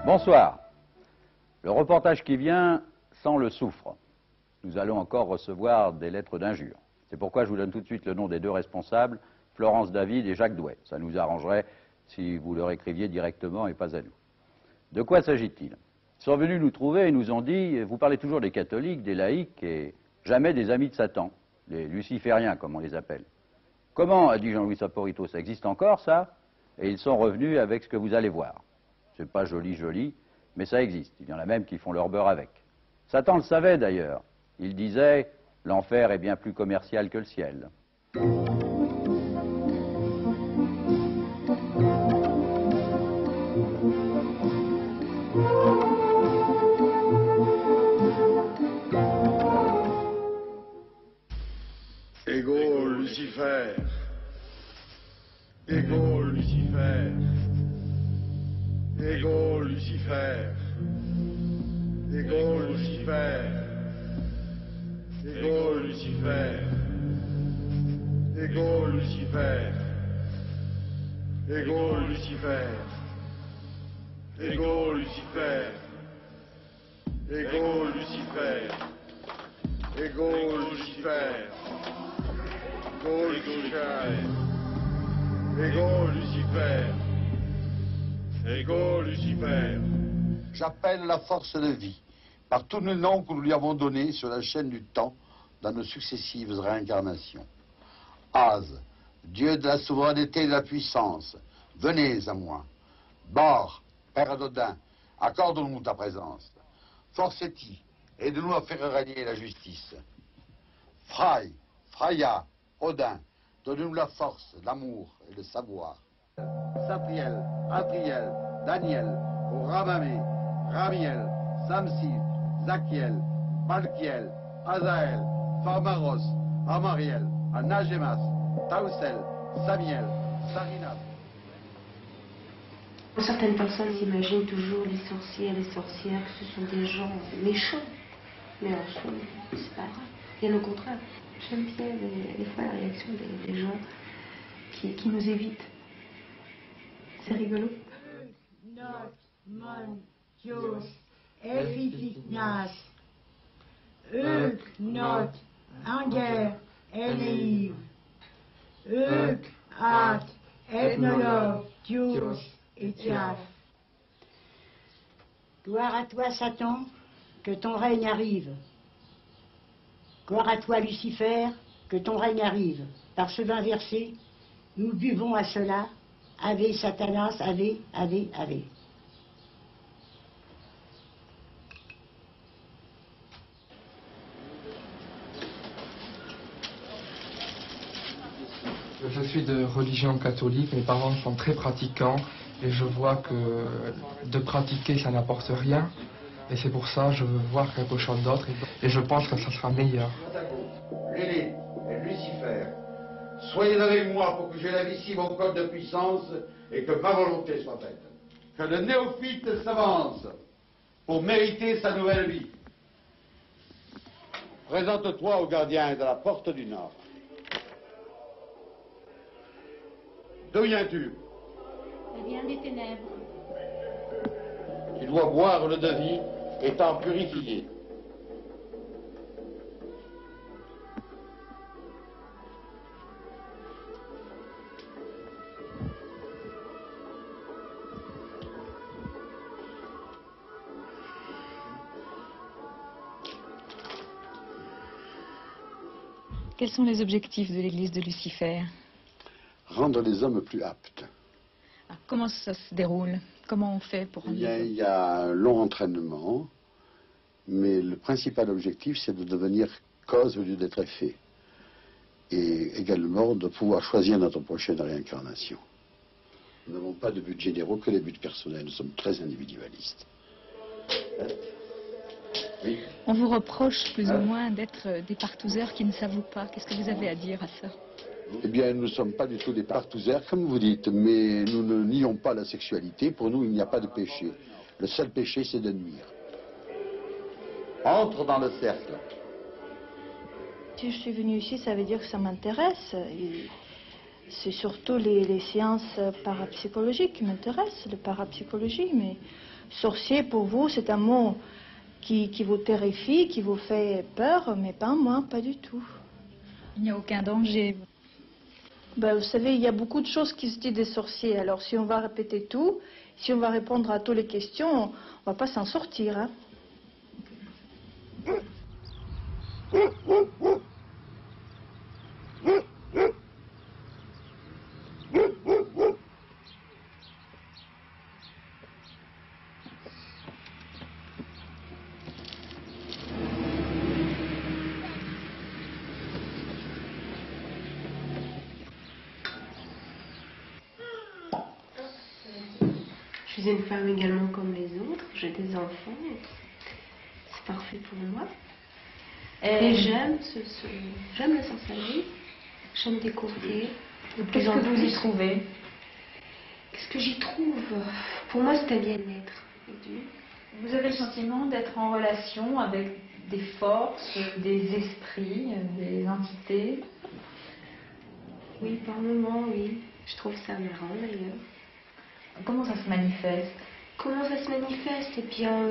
Bonsoir. Le reportage qui vient sent le soufre. Nous allons encore recevoir des lettres d'injures. C'est pourquoi je vous donne tout de suite le nom des deux responsables, Florence David et Jacques Douai. Ça nous arrangerait si vous leur écriviez directement et pas à nous. De quoi s'agit-il? Ils sont venus nous trouver et nous ont dit, vous parlez toujours des catholiques, des laïcs et jamais des amis de Satan, les lucifériens comme on les appelle. Comment, a dit Jean-Louis Saporito, ça existe encore ça? Et ils sont revenus avec ce que vous allez voir. C'est pas joli, joli, mais ça existe. Il y en a même qui font leur beurre avec. Satan le savait d'ailleurs. Il disait, l'enfer est bien plus commercial que le ciel. Ego Lucifer, Ego Lucifer, Ego Lucifer, Ego Lucifer, Ego Lucifer, Ego Lucifer, Ego Lucifer, Ego Lucifer, Ego Lucifer, Ego Lucifer. Ego Lucifer, Ego Lucifer, Ego Lucifer. J'appelle la force de vie, par tous les noms que nous lui avons donnés sur la chaîne du temps dans nos successives réincarnations. Az, Dieu de la souveraineté et de la puissance, venez à moi. Bor, Père d'Odin, accorde-nous ta présence. Forceti, aide-nous à faire régner la justice. Fray, Freya, Odin, donne-nous la force, l'amour et le savoir. Sapriel, Atriel, Daniel, Ramamé, Ramiel, Samsid, Zachiel, Malkiel, Azaël, Pharmaros, Amariel, Anagemas, Tausel, Samiel, Sarinat. Certaines personnes s'imaginent toujours les sorciers et les sorcières que ce sont des gens méchants. Mais en soi, c'est pas vrai. Bien au contraire. J'aime bien des fois la réaction des gens qui nous évitent. C'est rigolo. Not mon Dios efficace. Not anger eleiv. At ethnologue Dios etiaf. Gloire à toi, Satan, que ton règne arrive. Gloire à toi, Lucifer, que ton règne arrive. Par ce 20 versets, nous buvons à cela. Ave Satanas, Ave, Ave, Ave. Je suis de religion catholique, mes parents sont très pratiquants et je vois que de pratiquer ça n'apporte rien. Et c'est pour ça que je veux voir quelque chose d'autre et je pense que ça sera meilleur. Lilith et Lucifer, soyez avec moi pour que j'élève ici mon code de puissance et que ma volonté soit faite. Que le néophyte s'avance pour mériter sa nouvelle vie. Présente-toi au gardien de la porte du Nord. D'où viens-tu? Je viens des ténèbres. Tu dois boire le devis étant purifié. Quels sont les objectifs de l'église de Lucifer? Rendre les hommes plus aptes. Comment ça se déroule? Comment on fait pour rendre Il y a un long entraînement, mais le principal objectif, c'est de devenir cause au lieu d'être effet. Et également de pouvoir choisir notre prochaine réincarnation. Nous n'avons pas de buts généraux que les buts personnels. Nous sommes très individualistes. Oui. On vous reproche plus ou moins d'être des partouzeurs qui ne s'avouent pas. Qu'est-ce que vous avez à dire à ça? Eh bien, nous ne sommes pas du tout des partouzeurs, comme vous dites, mais nous ne nions pas la sexualité. Pour nous, il n'y a pas de péché. Le seul péché, c'est de nuire. Entre dans le cercle. Si je suis venue ici, ça veut dire que ça m'intéresse. C'est surtout les séances parapsychologiques qui m'intéressent, la parapsychologie, mais sorcier pour vous, c'est un mot qui vous terrifie, qui vous fait peur, mais pas moi, pas du tout. Il n'y a aucun danger. Ben, vous savez, il y a beaucoup de choses qui se disent des sorciers. Alors si on va répéter tout, si on va répondre à toutes les questions, on va pas s'en sortir. Hein. Je suis une femme également comme les autres, j'ai des enfants, c'est parfait pour moi. Et j'aime j'aime la sorcellerie, j'aime découvrir. Qu'est-ce que vous y trouvez? Qu'est-ce que j'y trouve? Pour moi, c'est un bien-être. Vous avez le sentiment d'être en relation avec des forces, des esprits, des entités? Oui, par moments, oui. Je trouve ça marrant d'ailleurs. Comment ça se manifeste? Comment ça se manifeste? Eh bien,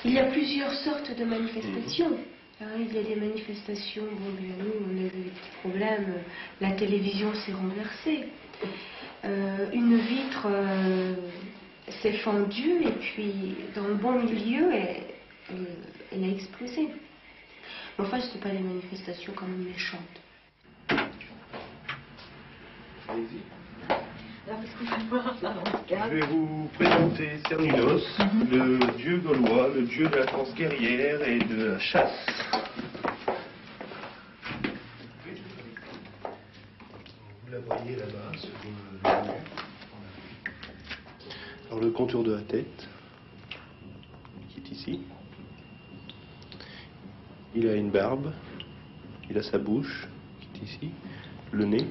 il y a plusieurs sortes de manifestations. Hein, il y a des manifestations, bon, bien nous, on a eu des petits problèmes, la télévision s'est renversée. Une vitre s'est fendue et puis, dans le bon milieu, elle a explosé. Mais enfin, ce ne sont pas des manifestations quand même méchantes. Allez-y. Je vais vous présenter Cernunnos, le dieu gaulois, le dieu de la force guerrière et de la chasse. Vous la voyez là-bas, sur le mur. Alors le contour de la tête, qui est ici. Il a une barbe, il a sa bouche, qui est ici, le nez.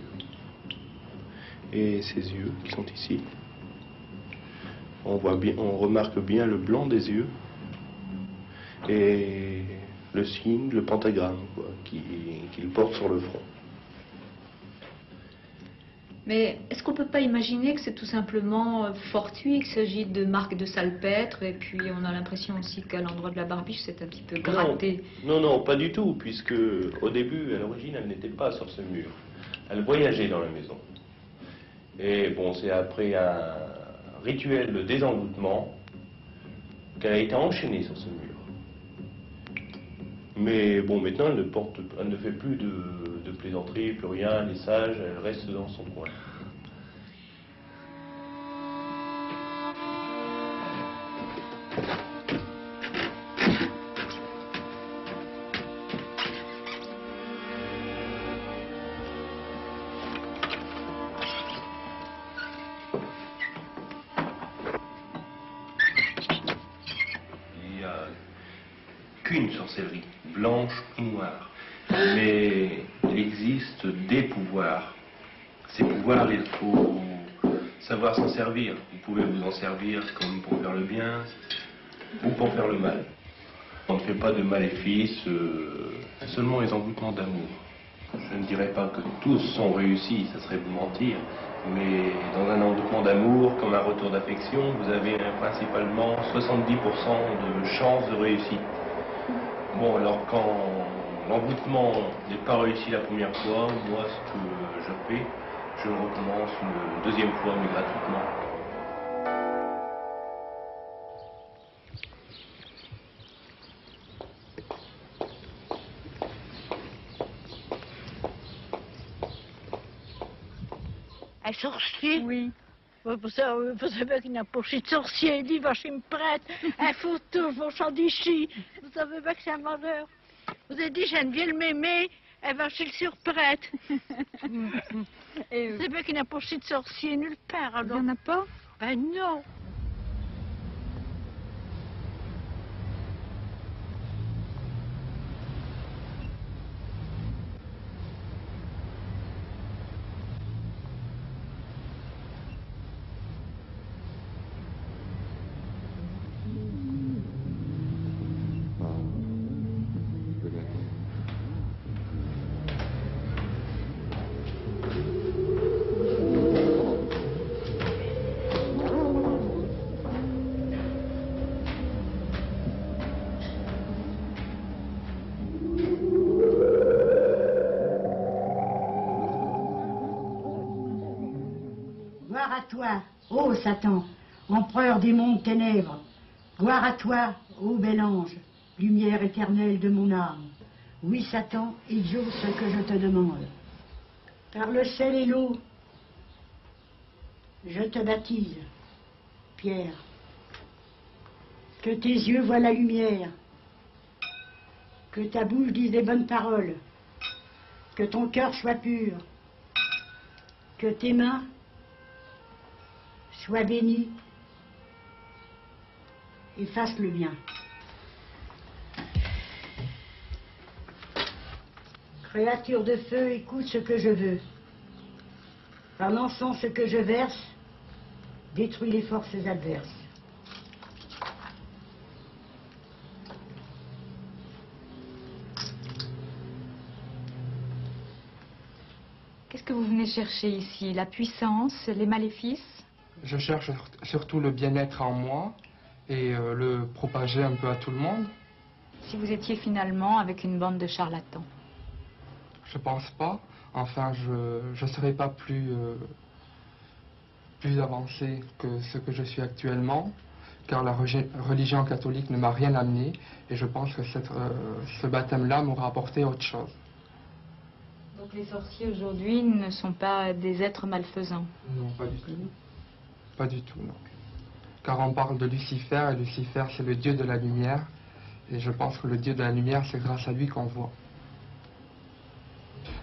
Et ses yeux qui sont ici. On voit bien, on remarque bien le blanc des yeux et le signe, le pentagramme qu'il porte sur le front. Mais est-ce qu'on ne peut pas imaginer que c'est tout simplement fortuit, qu'il s'agit de marques de salpêtre, et puis on a l'impression aussi qu'à l'endroit de la barbiche c'est un petit peu gratté? Non, pas du tout, puisque au début, à l'origine, elle n'était pas sur ce mur. Elle voyageait dans la maison. Et bon, c'est après un rituel de désenvoûtement qu'elle a été enchaînée sur ce mur. Mais bon, maintenant, elle ne fait plus de plaisanterie, plus rien, elle est sage, elle reste dans son coin. Qu'une sorcellerie, blanche ou noire. Mais il existe des pouvoirs. Ces pouvoirs, il faut savoir s'en servir. Vous pouvez vous en servir comme pour faire le bien ou pour faire le mal. On ne fait pas de maléfices, seulement les envoûtements d'amour. Je ne dirais pas que tous sont réussis, ça serait vous mentir. Mais dans un envoûtement d'amour, comme un retour d'affection, vous avez principalement 70% de chances de réussite. Bon, alors quand l'envoûtement n'est pas réussi la première fois, moi ce que je fais, je le recommence une deuxième fois, mais gratuitement. Un sorcier? Oui. Vous savez qu'il n'y a pas de sorcier, il dit, va chez me prêtre, un photo, vos chants d'ici. Vous savez pas que c'est un malheur. Vous avez dit, Geneviève m'aimer, elle va chez le surprêtre. Vous savez qu'il n'y a pas de sorcier nulle part, alors. Il n'y en a pas? Ben non. à toi, ô Satan, empereur des mondes ténèbres. Gloire à toi, ô bel ange, lumière éternelle de mon âme. Oui, Satan, exauce ce que je te demande. Par le sel et l'eau, je te baptise, Pierre. Que tes yeux voient la lumière, que ta bouche dise des bonnes paroles, que ton cœur soit pur, que tes mains soient bénies et fassent le bien. Créature de feu, écoute ce que je veux. Par l'encens que je verse, détruis les forces adverses. Qu'est-ce que vous venez chercher ici? La puissance, les maléfices? Je cherche surtout le bien-être en moi et le propager un peu à tout le monde. Si vous étiez finalement avec une bande de charlatans? Je pense pas. Enfin, je ne serais pas plus avancé que ce que je suis actuellement, car la religion catholique ne m'a rien amené, et je pense que ce baptême-là m'aura apporté autre chose. Donc les sorciers aujourd'hui ne sont pas des êtres malfaisants? Non, pas du tout. Pas du tout, non. Car on parle de Lucifer, et Lucifer c'est le dieu de la lumière, et je pense que le dieu de la lumière, c'est grâce à lui qu'on voit.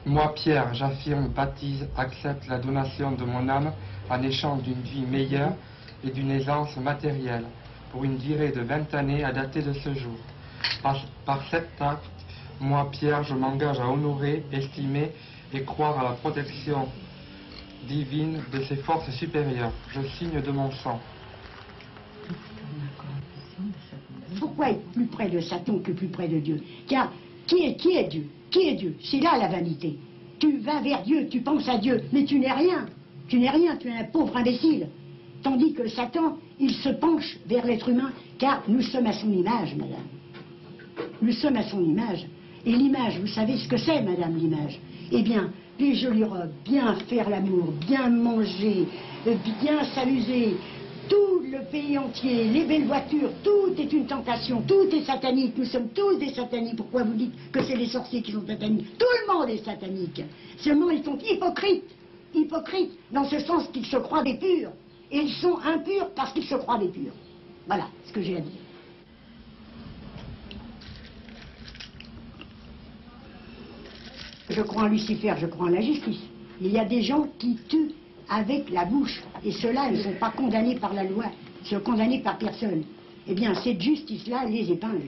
Moi, Pierre, j'affirme, baptise, accepte la donation de mon âme en échange d'une vie meilleure et d'une aisance matérielle, pour une durée de 20 années à dater de ce jour. Par cet acte, moi, Pierre, je m'engage à honorer, estimer et croire à la protection divine de ces forces supérieures. Je signe de mon sang. Pourquoi être plus près de Satan que plus près de Dieu? Car qui est Dieu? Qui est Dieu? C'est là la vanité. Tu vas vers Dieu, tu penses à Dieu, mais tu n'es rien. Tu n'es rien, tu es un pauvre imbécile. Tandis que Satan, il se penche vers l'être humain, car nous sommes à son image, madame. Nous sommes à son image. Et l'image, vous savez ce que c'est, madame, l'image? Eh bien, les jolies robes, bien faire l'amour, bien manger, bien s'amuser, tout le pays entier, les belles voitures, tout est une tentation, tout est satanique, nous sommes tous des sataniques. Pourquoi vous dites que c'est les sorciers qui sont sataniques? Tout le monde est satanique. Seulement ils sont hypocrites, dans ce sens qu'ils se croient des purs. Et ils sont impurs parce qu'ils se croient des purs. Voilà ce que j'ai à dire. Je crois en Lucifer, je crois en la justice. Il y a des gens qui tuent avec la bouche. Et ceux-là ne sont pas condamnés par la loi, ils sont condamnés par personne. Eh bien, cette justice-là les épingle.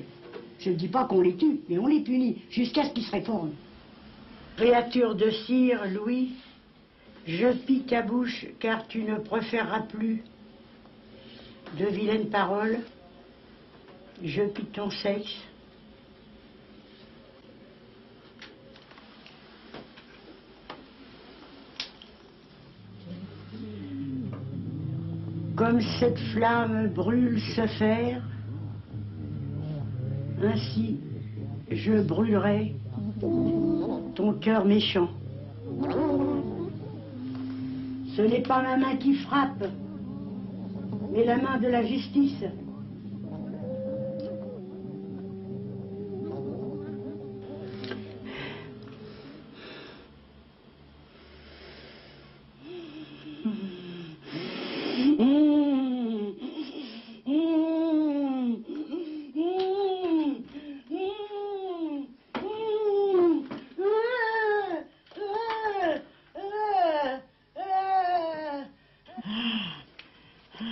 Je ne dis pas qu'on les tue, mais on les punit, jusqu'à ce qu'ils se réforment. Créature de cire, Louis, je pille ta bouche, car tu ne préféreras plus de vilaines paroles. Je pille ton sexe. Comme cette flamme brûle ce fer, ainsi je brûlerai ton cœur méchant. Ce n'est pas ma main qui frappe, mais la main de la justice.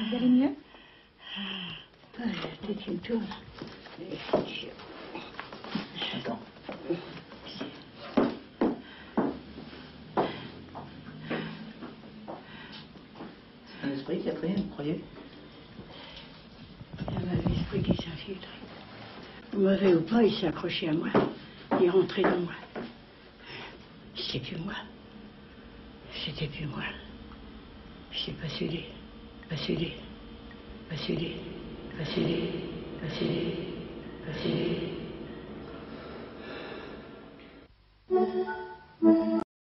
Vous allez mieux? La tête qui me tourne. Attends. C'est un esprit qui a pris, vous croyez? Il y a l'esprit qui s'infiltre. Mauvais ou pas, il s'est accroché à moi. Il est rentré dans moi. C'était plus moi. C'était plus moi. Je n'ai pas cédé. Pas cédé. Pas cédé. Pas cédé. Pas cédé. Pas cédé.